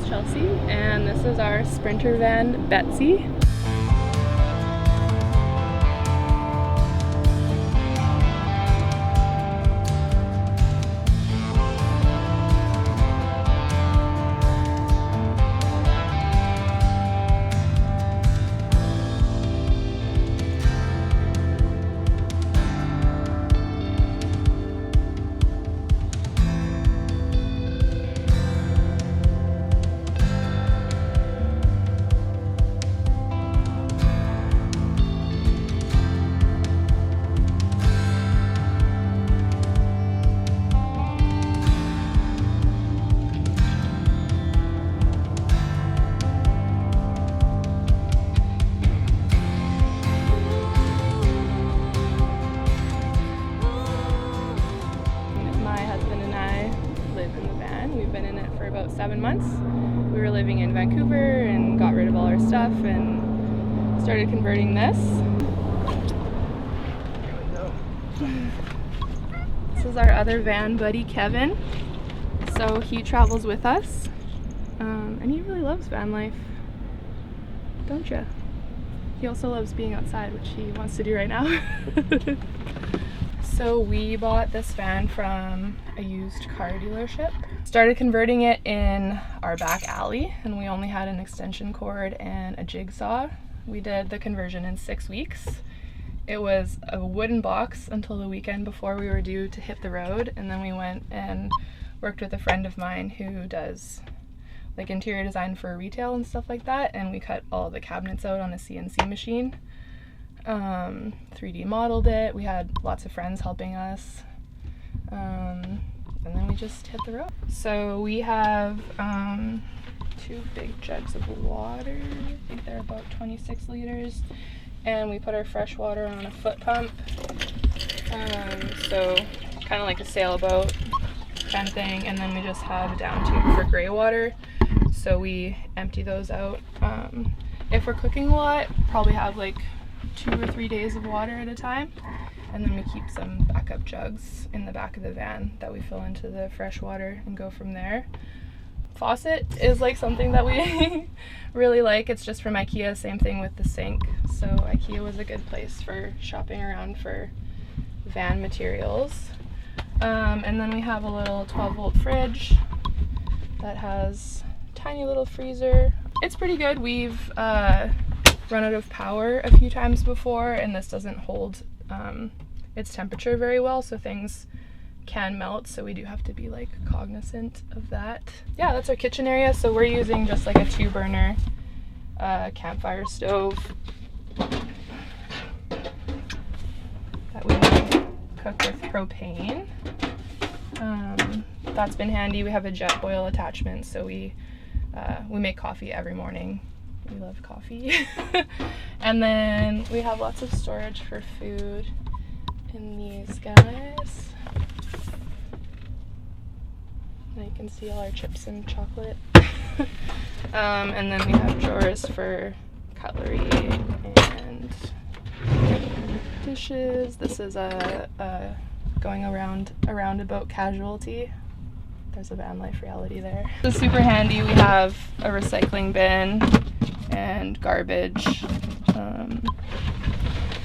Chelsea, and this is our Sprinter van, Betsy. We've been in it for about 7 months. We were living in Vancouver and got rid of all our stuff and started converting this. Here we go. This is our other van buddy, Kevin. So he travels with us, and he really loves van life, don't you? He also loves being outside, which he wants to do right now. So we bought this van from a used car dealership. Started converting it in our back alley, and we only had an extension cord and a jigsaw. We did the conversion in 6 weeks. It was a wooden box until the weekend before we were due to hit the road, and then we went and worked with a friend of mine who does like interior design for retail and stuff like that, and we cut all the cabinets out on a CNC machine. 3D modeled it. We had lots of friends helping us, and then we just hit the road. So we have 2 big jugs of water. I think they're about 26 liters, and we put our fresh water on a foot pump, so kind of like a sailboat kind of thing, and then we just have a down tube for gray water, so we empty those out. If we're cooking a lot, probably have like 2 or 3 days of water at a time, and then we keep some backup jugs in the back of the van that we fill into the fresh water and go from there. Faucet is like something that we really like. It's just from IKEA, same thing with the sink. So IKEA was a good place for shopping around for van materials. And then we have a little 12-volt fridge that has a tiny little freezer. It's pretty good. We've run out of power a few times before, and this doesn't hold its temperature very well, so things can melt, so we do have to be like cognizant of that. Yeah, that's our kitchen area. So we're using just like a 2-burner campfire stove that we cook with propane. That's been handy. We have a jet boil attachment, so we make coffee every morning. We love coffee. And then we have lots of storage for food in these guys. And you can see all our chips and chocolate. And then we have drawers for cutlery and dishes. This is a going around a roundabout casualty. There's a van life reality there. It's super handy. We have a recycling bin and garbage.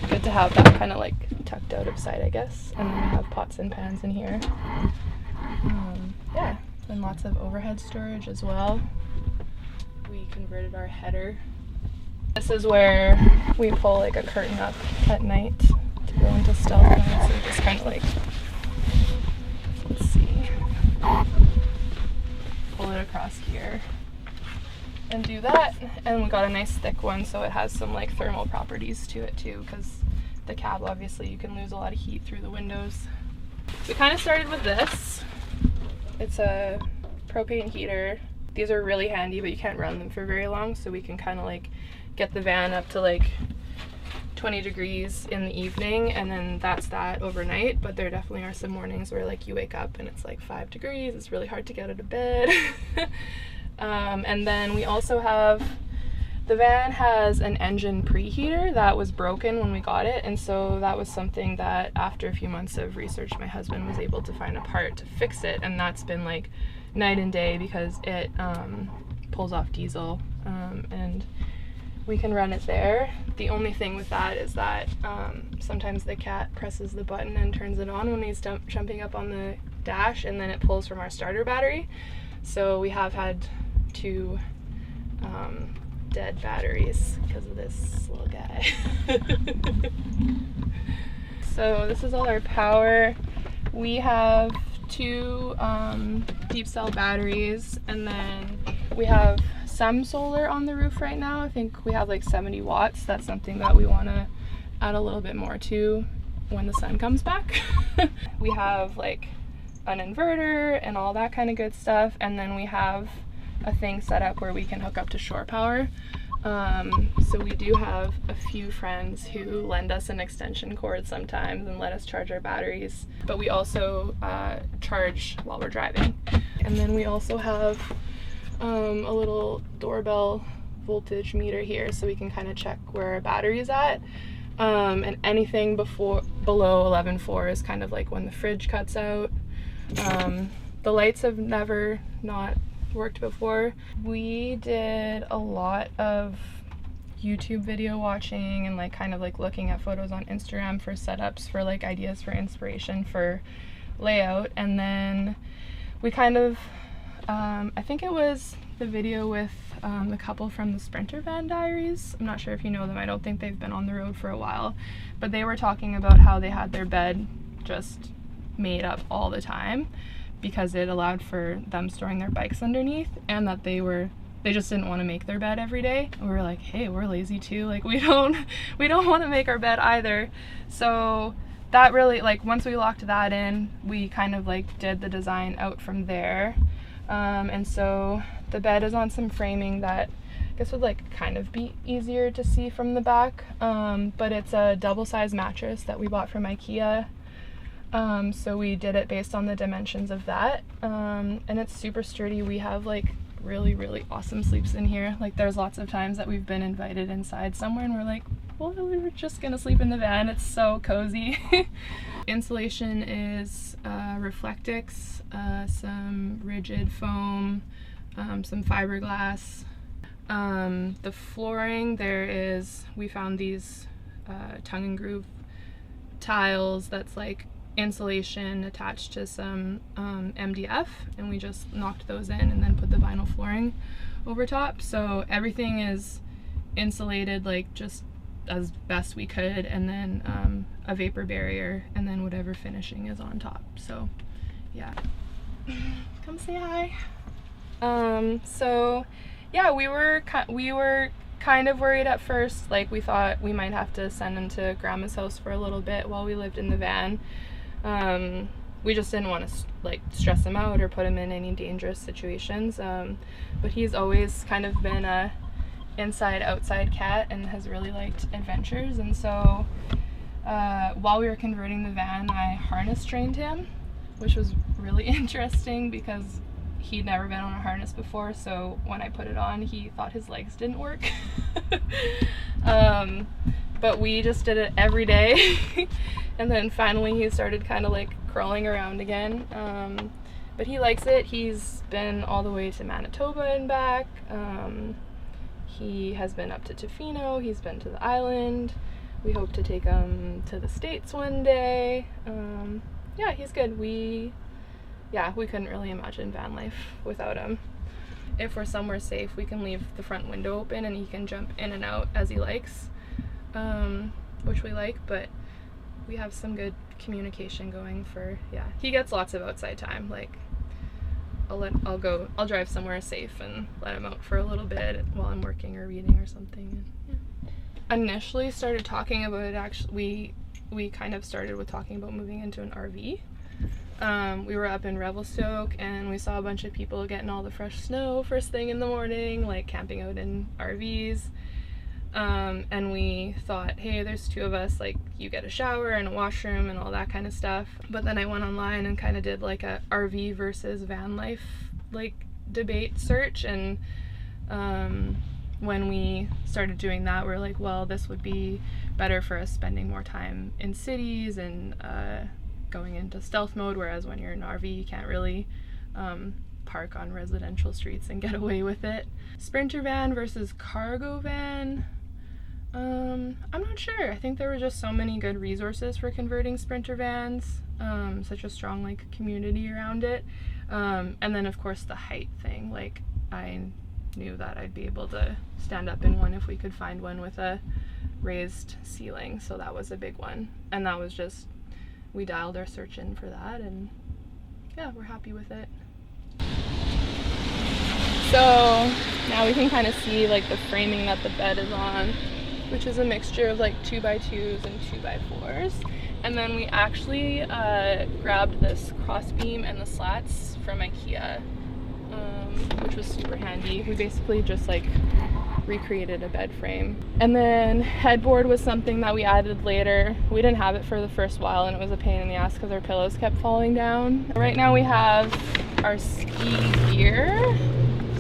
Good to have that kind of like tucked out of sight, I guess. And then we have pots and pans in here. Yeah, and lots of overhead storage as well. We converted our header. This is where we pull like a curtain up at night to go into stealth mode. So just kind of like, let's see, pull it across here and do that. And we got a nice thick one, so it has some like thermal properties to it too, because the cab, obviously you can lose a lot of heat through the windows. We kind of started with this. It's a propane heater. These are really handy, but you can't run them for very long, so we can kind of like get the van up to like 20 degrees in the evening, and then that's that overnight. But there definitely are some mornings where like you wake up and it's like 5 degrees. It's really hard to get out of bed. And then we also have, the van has an engine preheater that was broken when we got it, and so that was something that after a few months of research my husband was able to find a part to fix it, and that's been like night and day, because it pulls off diesel, and we can run it there. The only thing with that is that sometimes the cat presses the button and turns it on when he's jumping up on the dash, and then it pulls from our starter battery. So we have had 2 dead batteries because of this little guy. So this is all our power. We have 2 deep cell batteries, and then we have some solar on the roof right now. I think we have like 70 watts. That's something that we want to add a little bit more to when the sun comes back. We have like an inverter and all that kind of good stuff, and then we have a thing set up where we can hook up to shore power. So we do have a few friends who lend us an extension cord sometimes and let us charge our batteries, but we also charge while we're driving. And then we also have a little doorbell voltage meter here, so we can kind of check where our battery is at. And anything below 11.4 is kind of like when the fridge cuts out. The lights have never not worked before. We did a lot of YouTube video watching and like kind of like looking at photos on Instagram for setups, for like ideas for inspiration for layout. And then we kind of I think it was the video with the couple from the Sprinter Van Diaries. I'm not sure if you know them. I don't think they've been on the road for a while, but they were talking about how they had their bed just made up all the time because it allowed for them storing their bikes underneath, and that they just didn't want to make their bed every day. And we were like, hey, we're lazy too. Like we don't want to make our bed either. So that really, like, once we locked that in, we kind of like did the design out from there. And so the bed is on some framing that I guess would like kind of be easier to see from the back. But it's a double-size mattress that we bought from IKEA. So we did it based on the dimensions of that, and it's super sturdy. We have like really awesome sleeps in here. Like there's lots of times that we've been invited inside somewhere and we're like, well, we were just gonna sleep in the van. It's so cozy. Insulation is Reflectix, some rigid foam, some fiberglass. The flooring, we found these tongue and groove tiles that's like insulation attached to some MDF, and we just knocked those in and then put the vinyl flooring over top. So everything is insulated like just as best we could, and then a vapor barrier, and then whatever finishing is on top. So yeah, come say hi. So yeah, we were kind of worried at first. Like we thought we might have to send him to grandma's house for a little bit while we lived in the van. We just didn't want to like stress him out or put him in any dangerous situations. But he's always kind of been a inside-outside cat and has really liked adventures. And so while we were converting the van, I harness trained him, which was really interesting because he'd never been on a harness before. So when I put it on, he thought his legs didn't work. But we just did it every day. And then finally he started kind of like crawling around again. But he likes it. He's been all the way to Manitoba and back. He has been up to Tofino. He's been to the island. We hope to take him to the States one day. Yeah, he's good. We couldn't really imagine van life without him. If we're somewhere safe, we can leave the front window open and he can jump in and out as he likes, which we like, but we have some good communication going for, he gets lots of outside time. Like I'll drive somewhere safe and let him out for a little bit while I'm working or reading or something. Initially started talking about it, actually, we kind of started with talking about moving into an RV. We were up in Revelstoke and we saw a bunch of people getting all the fresh snow first thing in the morning, like camping out in RVs. And we thought, hey, there's 2 of us, like you get a shower and a washroom and all that kind of stuff. But then I went online and kind of did like a RV versus van life like debate search, and when we started doing that, we're like, well, this would be better for us spending more time in cities and going into stealth mode, whereas when you're in an RV you can't really park on residential streets and get away with it. Sprinter van versus cargo van. I'm not sure. I think there were just so many good resources for converting Sprinter vans, such a strong like community around it. And then of course the height thing, like I knew that I'd be able to stand up in one if we could find one with a raised ceiling, so that was a big one. And that was just, we dialed our search in for that, and yeah, we're happy with it. So now we can kind of see like the framing that the bed is on, which is a mixture of like 2x2s and 2x4s. And then we actually grabbed this crossbeam and the slats from IKEA, which was super handy. We basically just like recreated a bed frame. And then headboard was something that we added later. We didn't have it for the first while, and it was a pain in the ass because our pillows kept falling down. Right now we have our ski gear.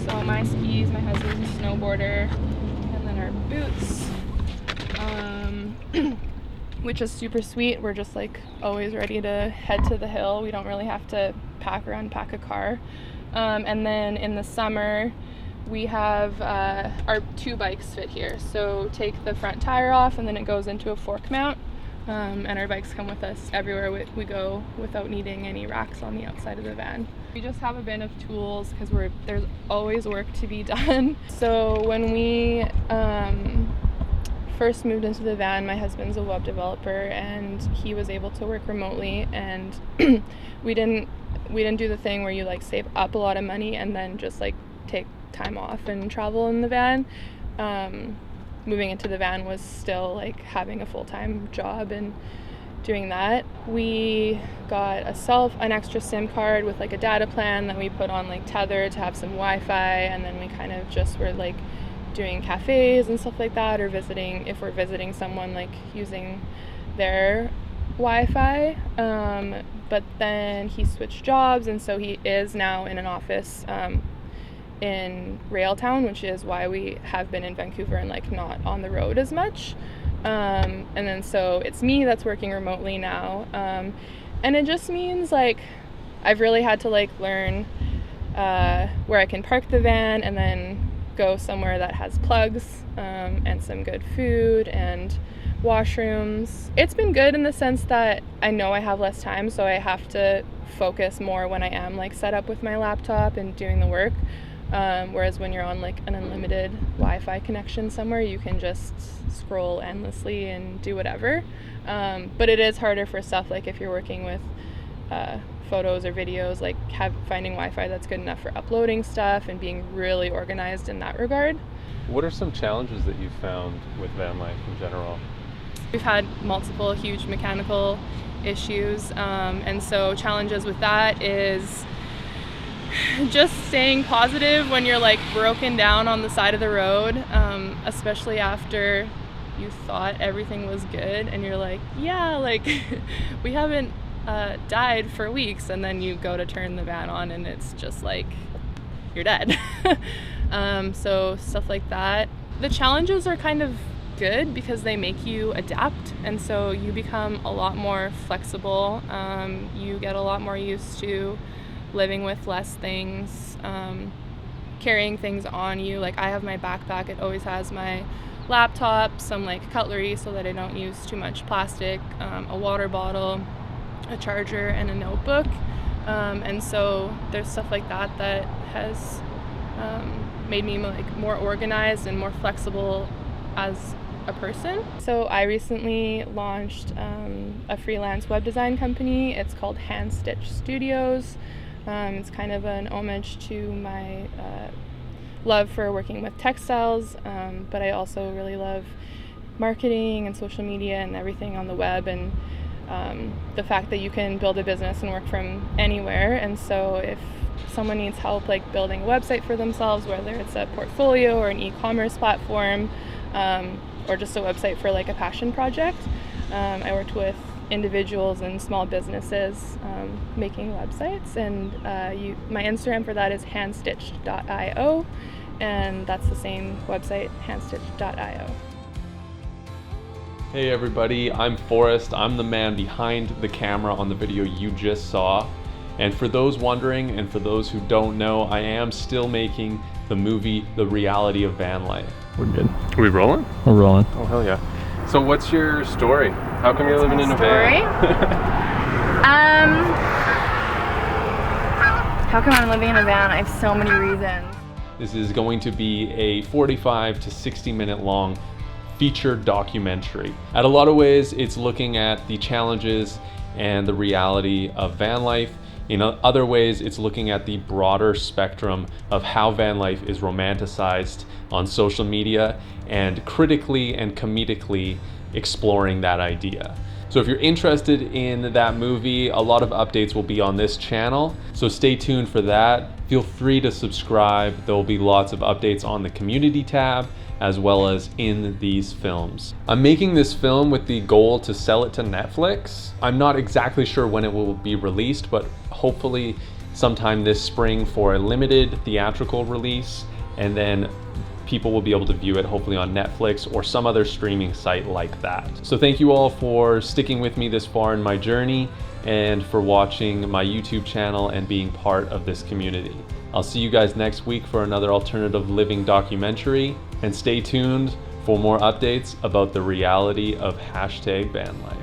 So my skis, my husband's a snowboarder, and then our boots, which is super sweet. We're just like always ready to head to the hill. We don't really have to pack or unpack a car. And then in the summer, we have our 2 bikes fit here. So take the front tire off and then it goes into a fork mount. And our bikes come with us everywhere we go without needing any racks on the outside of the van. We just have a bin of tools because there's always work to be done. So when we first moved into the van, my husband's a web developer and he was able to work remotely, and we didn't do the thing where you like save up a lot of money and then just like take time off and travel in the van. Moving into the van was still like having a full-time job and doing that. We got an extra SIM card with like a data plan that we put on like Tether to have some Wi-Fi, and then we kind of just were like doing cafes and stuff like that, or if we're visiting someone, like using their Wi-Fi. But then he switched jobs, and so he is now in an office in Railtown, which is why we have been in Vancouver and like not on the road as much. And then so it's me that's working remotely now. And it just means like I've really had to like learn where I can park the van and then go somewhere that has plugs and some good food and washrooms. It's been good in the sense that I know I have less time, so I have to focus more when I am like set up with my laptop and doing the work. Whereas when you're on like an unlimited Wi-Fi connection somewhere, you can just scroll endlessly and do whatever. But it is harder for stuff like if you're working with photos or videos, like finding Wi-Fi that's good enough for uploading stuff and being really organized in that regard. What are some challenges that you've found with van life in general? We've had multiple huge mechanical issues, and so challenges with that is just staying positive when you're like broken down on the side of the road, especially after you thought everything was good and you're like, yeah, like we haven't died for weeks, and then you go to turn the van on and it's just like you're dead. So stuff like that. The challenges are kind of good because they make you adapt, and so you become a lot more flexible. You get a lot more used to living with less things, carrying things on you. Like I have my backpack, it always has my laptop, some like cutlery so that I don't use too much plastic, a water bottle, a charger, and a notebook. And so there's stuff like that that has made me like more organized and more flexible as a person. So I recently launched a freelance web design company. It's called Hand Stitch Studios. It's kind of an homage to my love for working with textiles, but I also really love marketing and social media and everything on the web, and the fact that you can build a business and work from anywhere. And so if someone needs help like building a website for themselves, whether it's a portfolio or an e-commerce platform, or just a website for like a passion project, I worked with individuals and small businesses making websites, and my Instagram for that is handstitched.io, and that's the same website, handstitched.io. Hey everybody, I'm Forrest. I'm the man behind the camera on the video you just saw. And for those wondering, and for those who don't know, I am still making the movie The Reality of Van Life. We're good. Are we rolling? We're rolling. Oh, hell yeah. So what's your story? How come you're living in a van? How come I'm living in a van? I have so many reasons. This is going to be a 45 to 60 minute long feature documentary. At a lot of ways, it's looking at the challenges and the reality of van life. In other ways, it's looking at the broader spectrum of how van life is romanticized on social media and critically and comedically exploring that idea. So if you're interested in that movie, a lot of updates will be on this channel, so stay tuned for that. Feel free to subscribe. There will be lots of updates on the community tab as well as in these films. I'm making this film with the goal to sell it to Netflix. I'm not exactly sure when it will be released, but hopefully sometime this spring for a limited theatrical release, and then people will be able to view it hopefully on Netflix or some other streaming site like that. So thank you all for sticking with me this far in my journey and for watching my YouTube channel and being part of this community. I'll see you guys next week for another alternative living documentary, and stay tuned for more updates about the reality of #vanlife.